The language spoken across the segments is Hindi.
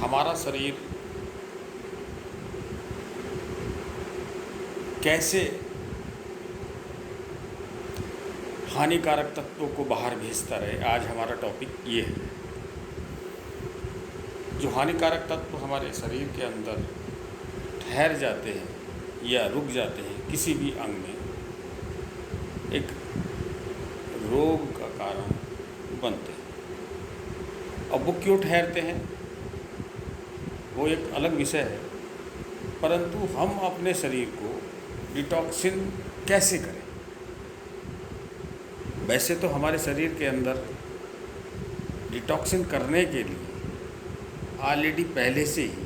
हमारा शरीर कैसे हानिकारक तत्वों को बाहर भेजता रहे, आज हमारा टॉपिक ये है। जो हानिकारक तत्व हमारे शरीर के अंदर ठहर जाते हैं या रुक जाते हैं किसी भी अंग में, एक रोग का कारण बनते हैं। अब वो क्यों ठहरते हैं वो एक अलग विषय है, परंतु हम अपने शरीर को डिटॉक्सिन कैसे करें। वैसे तो हमारे शरीर के अंदर डिटॉक्सिन करने के लिए ऑलरेडी पहले से ही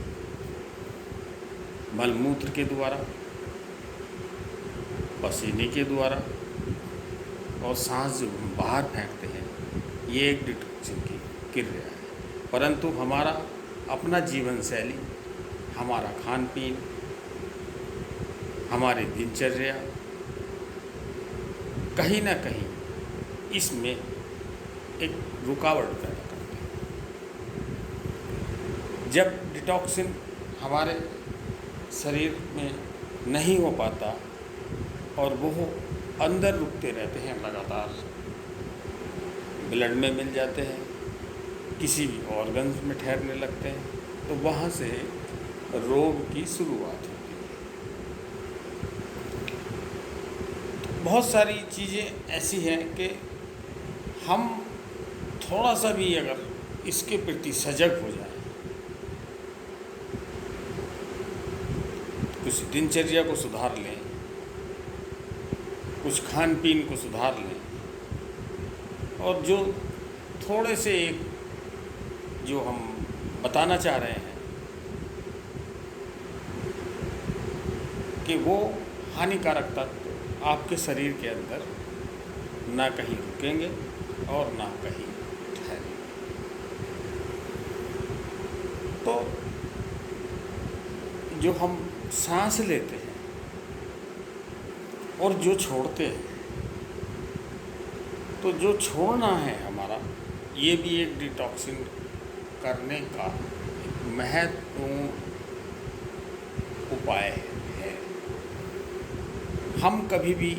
मलमूत्र के द्वारा, पसीने के द्वारा और सांस जो हम बाहर फेंकते हैं, ये एक डिटॉक्सिन की क्रिया है। परंतु हमारा अपना जीवन शैली, हमारा खान पीन, हमारी दिनचर्या कहीं ना कहीं इसमें एक रुकावट पैदा करते हैं। जब डिटॉक्सिन हमारे शरीर में नहीं हो पाता और वो अंदर रुकते रहते हैं, लगातार ब्लड में मिल जाते हैं, किसी भी ऑर्गन्स में ठहरने लगते हैं, तो वहाँ से रोग की शुरुआत होती है। बहुत सारी चीज़ें ऐसी हैं कि हम थोड़ा सा भी अगर इसके प्रति सजग हो जाए, कुछ दिनचर्या को सुधार लें, कुछ खान पीन को सुधार लें, और जो थोड़े से एक जो हम बताना चाह रहे हैं कि वो हानिकारक तत्व आपके शरीर के अंदर ना कहीं रुकेंगे और ना कहीं ठहरेंगे। तो जो हम सांस लेते हैं और जो छोड़ते हैं, तो जो छोड़ना है हमारा, ये भी एक डिटॉक्सिन करने का महत्वपूर्ण उपाय है। हम कभी भी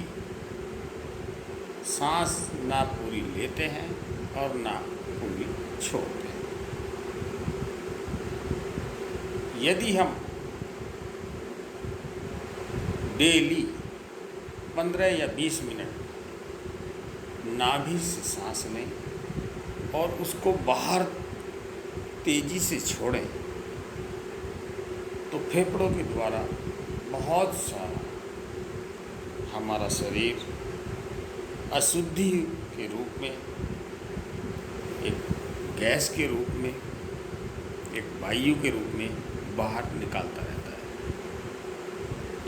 सांस ना पूरी लेते हैं और ना पूरी छोड़ते हैं। यदि हम डेली 15 या 20 मिनट नाभि से सांस लें और उसको बाहर तेजी से छोड़ें, तो फेफड़ों के द्वारा बहुत सारा हमारा शरीर अशुद्धि के रूप में, एक गैस के रूप में, एक वायु के रूप में बाहर निकालता रहता है।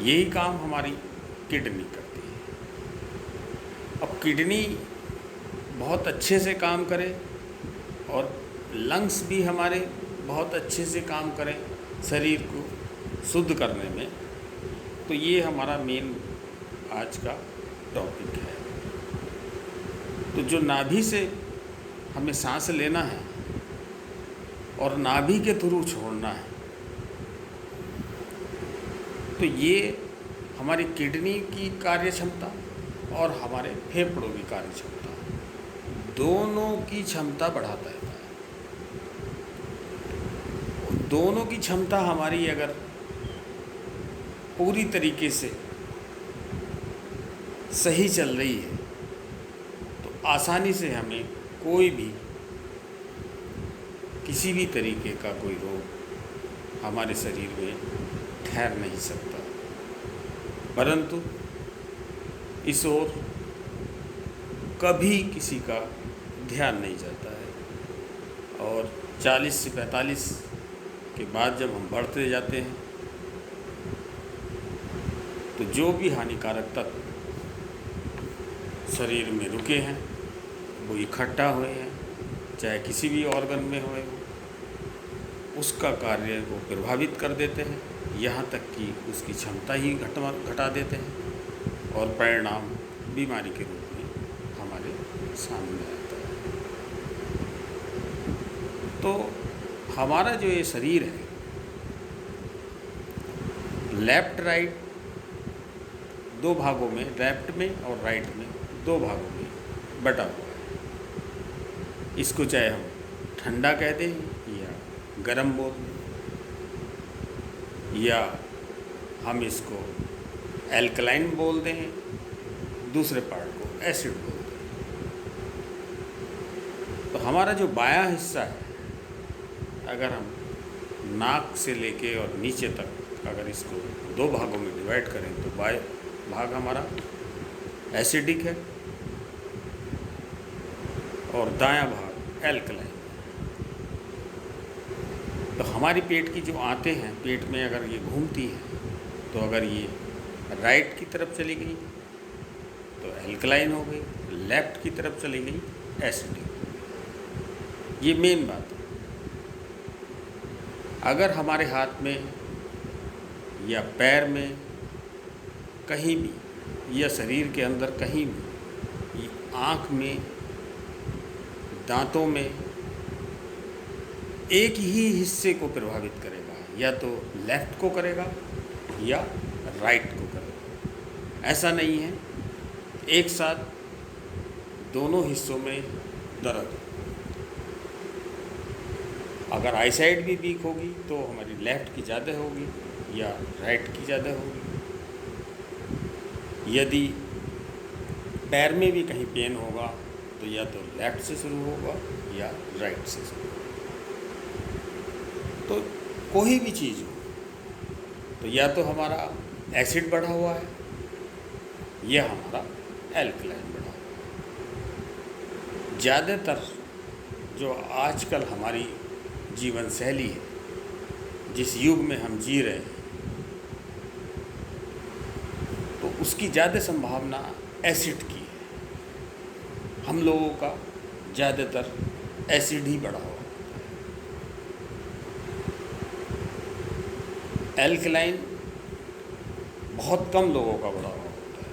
यही काम हमारी किडनी करती है। अब किडनी बहुत अच्छे से काम करे और लंग्स भी हमारे बहुत अच्छे से काम करें शरीर को शुद्ध करने में, तो ये हमारा मेन आज का टॉपिक है। तो जो नाभि से हमें सांस लेना है और नाभि के थ्रू छोड़ना है, तो ये हमारी किडनी की कार्य क्षमता और हमारे फेफड़ों की कार्य क्षमता, दोनों की क्षमता बढ़ाता है। दोनों की क्षमता हमारी अगर पूरी तरीके से सही चल रही है, तो आसानी से हमें कोई भी किसी भी तरीके का कोई रोग हमारे शरीर में ठहर नहीं सकता। परंतु इस ओर कभी किसी का ध्यान नहीं जाता है, और 40 से 45 के बाद जब हम बढ़ते जाते हैं, तो जो भी हानिकारक तत्व शरीर में रुके हैं वो इकट्ठा हुए हैं, चाहे किसी भी ऑर्गन में हुए हो, उसका कार्य को प्रभावित कर देते हैं, यहाँ तक कि उसकी क्षमता ही घटा देते हैं, और परिणाम बीमारी के रूप में हमारे सामने आता है। तो हमारा जो ये शरीर है, लेफ्ट राइट दो भागों में, लेफ्ट में और राइट में दो भागों में बटा हुआ है। इसको चाहे हम ठंडा कह दें या गर्म बोल दें, या हम इसको एल्कलाइन बोल दें, दूसरे पार्ट को एसिड बोल दें। तो हमारा जो बायां हिस्सा है, अगर हम नाक से लेके और नीचे तक अगर इसको दो भागों में डिवाइड करें तो बाएं भाग हमारा एसिडिक है और दायां भाग एल्कलाइन। तो हमारी पेट की जो आंतें हैं, पेट में अगर ये घूमती हैं, तो अगर ये राइट की तरफ चली गई तो एल्कलाइन हो गई, लेफ्ट की तरफ चली गई एसिडिक। ये मेन बात है। अगर हमारे हाथ में या पैर में कहीं भी या शरीर के अंदर कहीं भी, ये आँख में, दांतों में एक ही हिस्से को प्रभावित करेगा, या तो लेफ्ट को करेगा या राइट को करेगा। ऐसा नहीं है एक साथ दोनों हिस्सों में दर्द। अगर आईसाइट भी वीक होगी तो हमारी लेफ्ट की ज़्यादा होगी या राइट की ज़्यादा होगी। यदि पैर में भी कहीं पेन होगा तो या तो लेफ्ट से शुरू होगा या राइट से शुरू होगा। तो कोई भी चीज़ हो तो या तो हमारा एसिड बढ़ा हुआ है या हमारा एल्कलाइन बढ़ा हुआ है। ज़्यादातर जो आजकल हमारी जीवन शैली है, जिस युग में हम जी रहे हैं, तो उसकी ज़्यादा संभावना एसिड की है। हम लोगों का ज़्यादातर एसिड ही बढ़ा हुआ। एल्कलाइन बहुत कम लोगों का बढ़ा हुआ होता है।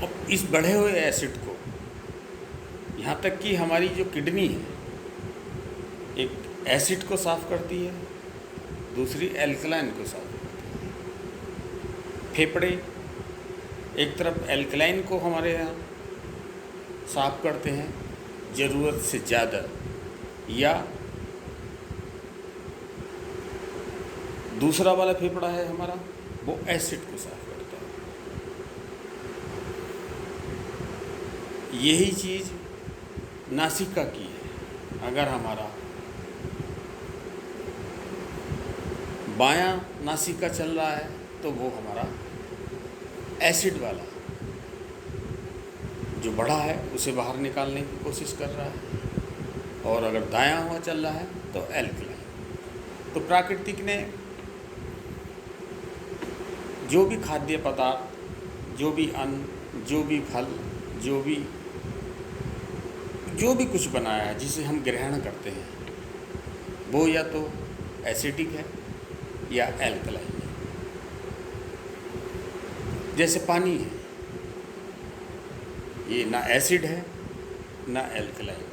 अब इस बढ़े हुए एसिड को, यहाँ तक कि हमारी जो किडनी है, एक एसिड को साफ़ करती है, दूसरी एल्कलाइन को साफ़ करती है। फेफड़े एक तरफ एल्कलाइन को हमारे यहाँ साफ़ करते हैं ज़रूरत से ज़्यादा, या दूसरा वाला फेफड़ा है हमारा, वो एसिड को साफ़ करता है। यही चीज़ नासिका की है। अगर हमारा बायां नासिका चल रहा है तो वो हमारा एसिड वाला जो बढ़ा है उसे बाहर निकालने की कोशिश कर रहा है, और अगर दायां हुआ चल रहा है तो एल्कलाइन। तो प्राकृतिक ने जो भी खाद्य पदार्थ, जो भी अन्न, जो भी फल, जो भी कुछ बनाया है जिसे हम ग्रहण करते हैं, वो या तो एसिडिक है या एल्कलाइन है। जैसे पानी है, ये ना एसिड है ना एल्कलाइन है।